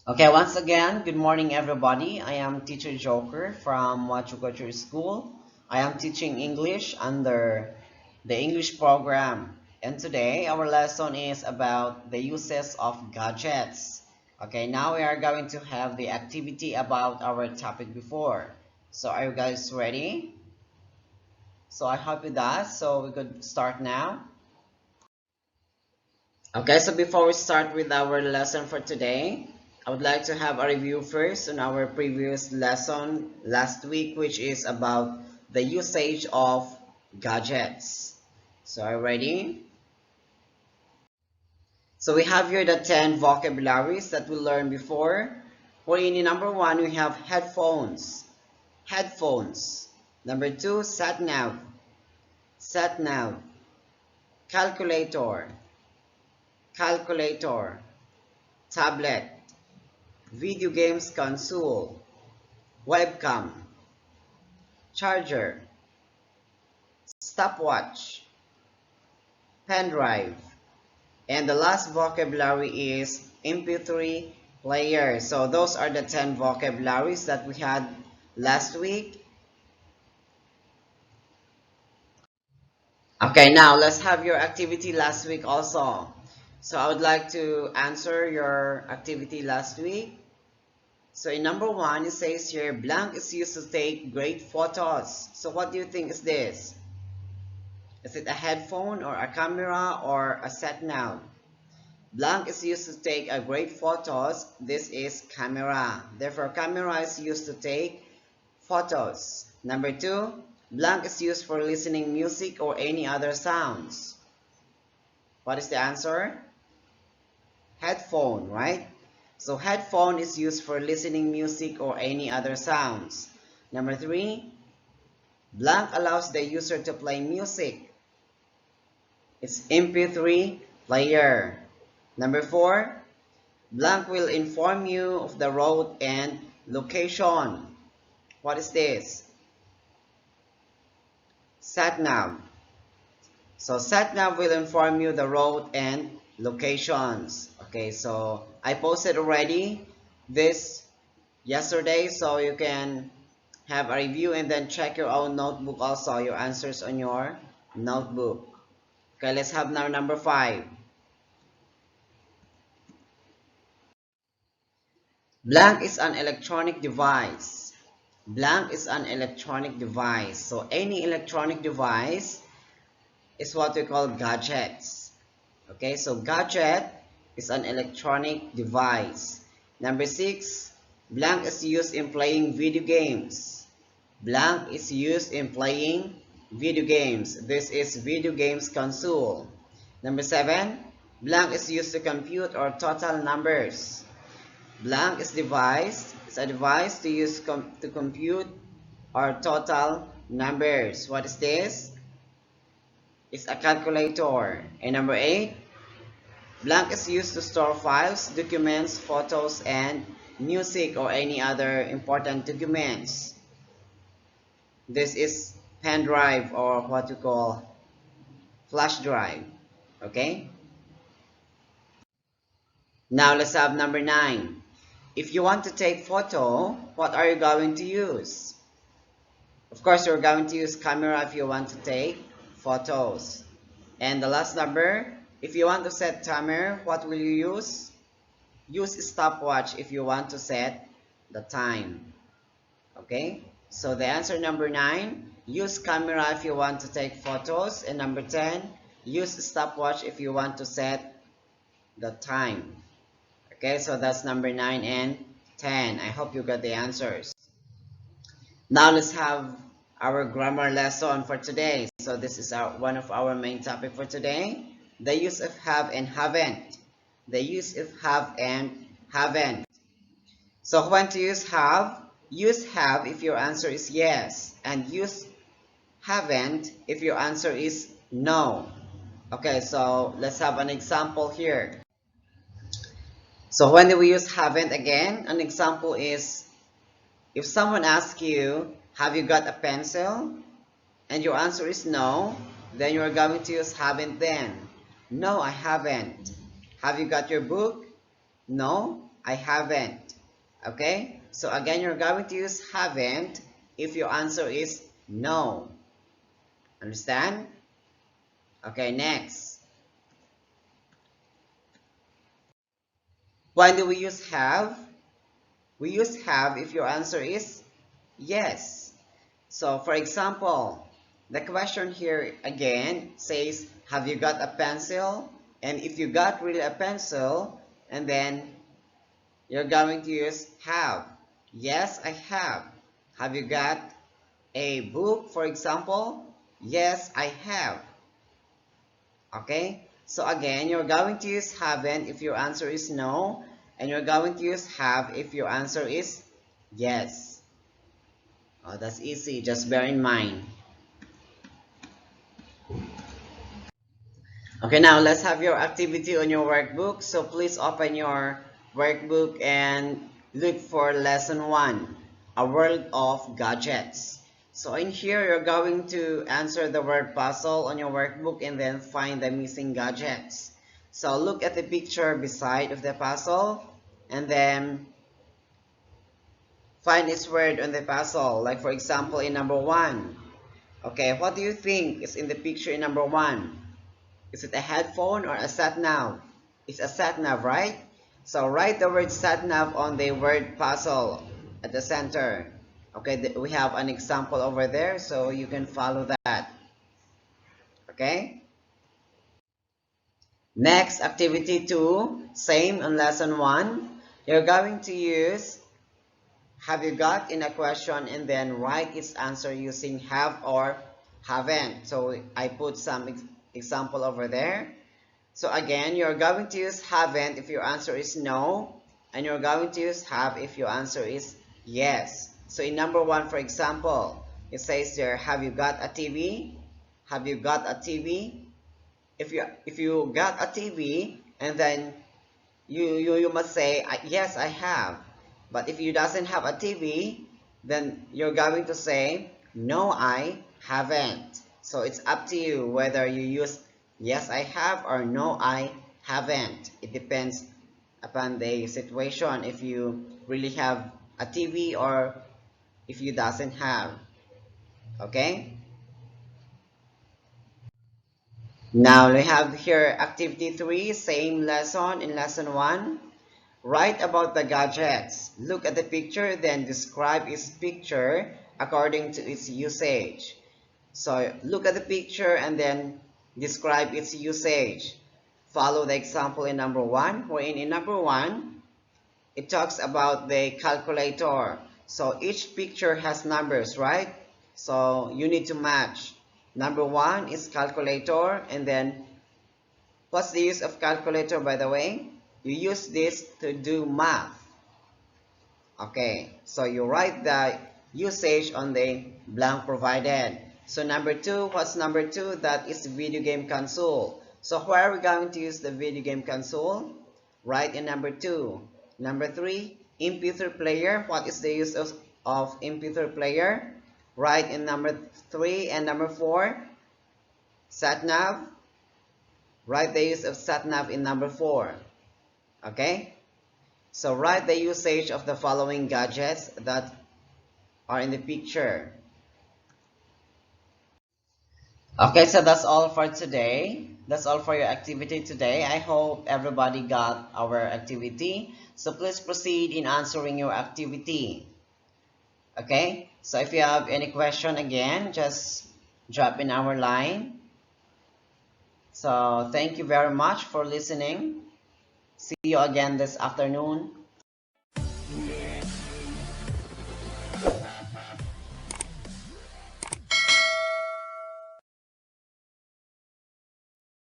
Okay, once again, good morning, everybody. I am Teacher Joker from Machu Culture School. I am teaching English under the English program. And today, our lesson is about the uses of gadgets. Okay, now we are going to have the activity about our topic before. So, are you guys ready? So, I hope you does. So, we could start now. Okay, so before we start with our lesson for today, I would like to have a review first on our previous lesson last week, which is about the usage of gadgets. So, are you ready? So, we have here the 10 vocabularies that we learned before. For in number one, we have headphones. Headphones. Number two, sat nav. Sat nav. Calculator. Calculator. Tablet. Video games console, webcam, charger, stopwatch, pen drive, and the last vocabulary is MP3 player. So those are the 10 vocabularies that we had last week. Okay, now let's have your activity last week also. So I would like to answer your activity last week. So in number one, it says here, blank is used to take great photos. So what do you think is this? Is it a headphone or a camera or a set nav? Blank is used to take a great photos. This is camera. Therefore, camera is used to take photos. Number two, blank is used for listening music or any other sounds. What is the answer? Headphone, right? So headphone is used for listening music or any other sounds. Number three, blank allows the user to play music. It's MP3 player. Number four, blank will inform you of the road and location. What is this? SatNav. So SatNav will inform you the road and locations. Okay, so I posted already this yesterday, so you can have a review and then check your own notebook also, your answers on your notebook. Okay, let's have now number five. Blank is an electronic device. Blank is an electronic device. So any electronic device is what we call gadgets. Okay, so gadget is an electronic device. Number six, blank is used in playing video games. Blank is used in playing video games. This is video games console. Number seven, blank is used to compute or total numbers. Blank is device. It's a device to use to compute or total numbers. What is this? It's a calculator. And number eight, blank is used to store files, documents, photos, and music or any other important documents. This is pen drive or what you call flash drive. Okay? Now let's have number nine. If you want to take photo, what are you going to use? Of course, you're going to use camera if you want to take photos. And the last number, if you want to set timer, what will you use? Use stopwatch if you want to set the time. Okay? So the answer number 9, use camera if you want to take photos. And number 10, use stopwatch if you want to set the time. Okay, so that's number 9 and 10. I hope you got the answers. Now let's have our grammar lesson for today. So this is one of our main topic for today. The use of have and haven't. The use of have and haven't. So when to use have if your answer is yes, and use haven't if your answer is no. Okay, so let's have an example here. So when do we use haven't again? An example is if someone asks you, have you got a pencil? And your answer is no, then you're going to use haven't then. No, I haven't. Have you got your book? No, I haven't. Okay? So again, you're going to use haven't if your answer is no. Understand? Okay, next. When do we use have? We use have if your answer is yes. So for example, the question here again says, have you got a pencil? And if you got really a pencil, and then you're going to use have. Yes, I have. Have you got a book, for example? Yes, I have. Okay? So again, you're going to use haven't if your answer is no, and you're going to use have if your answer is yes. Oh, that's easy. Just bear in mind. Okay, now let's have your activity on your workbook. So please open your workbook and look for lesson 1, a world of gadgets. So in here, you're going to answer the word puzzle on your workbook and then find the missing gadgets. So look at the picture beside of the puzzle and then find its word on the puzzle. Like for example, in number 1. Okay, what do you think is in the picture in number 1? Is it a headphone or a sat nav? It's a sat nav, right? So write the word sat nav on the word puzzle at the center. Okay, we have an example over there, so you can follow that. Okay? Next, activity 2, same on lesson 1. You're going to use have you got in a question and then write its answer using have or haven't. So I put some example over there. So again, you're going to use haven't if your answer is no, and you're going to use have if your answer is yes. So in number 1, for example, it says there, have you got a TV? Have you got a TV? If you got a TV, and then you must say yes, I have. But if you doesn't have a TV, then you're going to say no, I haven't. So it's up to you whether you use yes, I have or no, I haven't. It depends upon the situation, if you really have a TV or if you doesn't have. Okay? Now we have here activity 3, same lesson in lesson 1. Write about the gadgets. Look at the picture, then describe its picture according to its usage. So look at the picture and then describe its usage. Follow the example in number 1, wherein in number 1, it talks about the calculator. So each picture has numbers, right? So you need to match. Number 1 is calculator, and then what's the use of calculator, by the way? You use this to do math. Okay, so you write the usage on the blank provided. So number 2, what's number 2? That is video game console. So where are we going to use the video game console? Write in number 2. Number 3, MP3 player. What is the use of MP3 player? Write in number 3 and number 4. Sat nav. Write the use of sat nav in number 4. Okay? So write the usage of the following gadgets that are in the picture. Okay, so that's all for today. That's all for your activity today. I hope everybody got our activity. So please proceed in answering your activity. Okay, so if you have any question again, just drop in our line. So thank you very much for listening. See you again this afternoon.